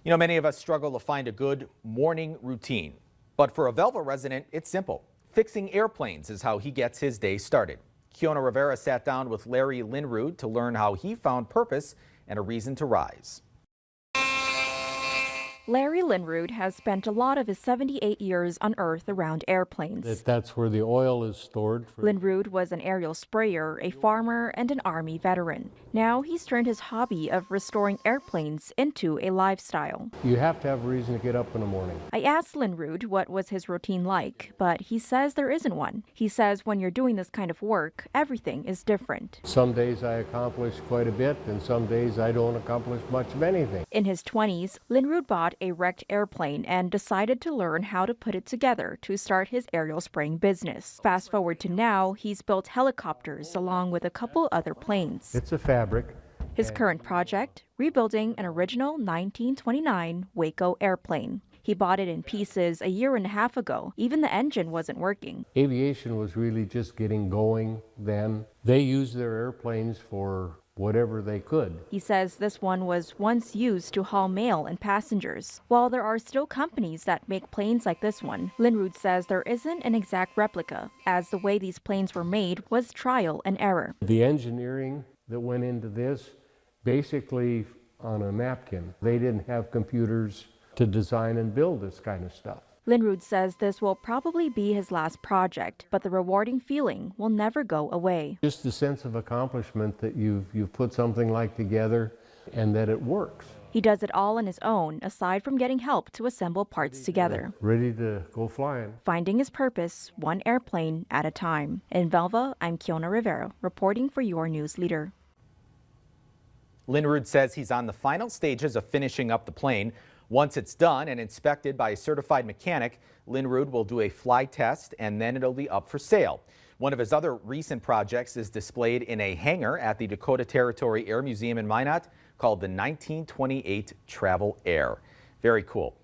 You know, many of us struggle to find a good morning routine. But for a Velva resident, it's simple. Fixing airplanes is how he gets his day started. Kiona Rivera sat down with Larry Linrud to learn how he found purpose and a reason to rise. Larry Linrud has spent a lot of his 78 years on Earth around airplanes. That's where the oil is stored. Linrud was an aerial sprayer, a farmer, and an Army veteran. Now he's turned his hobby of restoring airplanes into a lifestyle. You have to have a reason to get up in the morning. I asked Linrud what was his routine like, but he says there isn't one. He says when you're doing this kind of work, everything is different. Some days I accomplish quite a bit, and some days I don't accomplish much of anything. In his 20s, Linrud bought a wrecked airplane and decided to learn how to put it together to start his aerial spraying business. Fast forward to now, he's built helicopters along with a couple other planes. It's a fabric. His current project, rebuilding an original 1929 Waco airplane. He bought it in pieces a year and a half ago. Even the engine wasn't working. Aviation was really just getting going then. They used their airplanes for whatever they could. He says this one was once used to haul mail and passengers. While there are still companies that make planes like this one, Linrud says there isn't an exact replica, as the way these planes were made was trial and error. The engineering that went into this, basically on a napkin. They didn't have computers to design and build this kind of stuff. Linrud says this will probably be his last project, but the rewarding feeling will never go away. Just the sense of accomplishment that you've put something like together and that it works. He does it all on his own, aside from getting help to assemble parts together. Ready to go flying. Finding his purpose, one airplane at a time. In Velva, I'm Kiona Rivera, reporting for your news leader. Linrud says he's on the final stages of finishing up the plane. Once it's done and inspected by a certified mechanic, Linrud will do a fly test and then it'll be up for sale. One of his other recent projects is displayed in a hangar at the Dakota Territory Air Museum in Minot called the 1928 Travel Air. Very cool.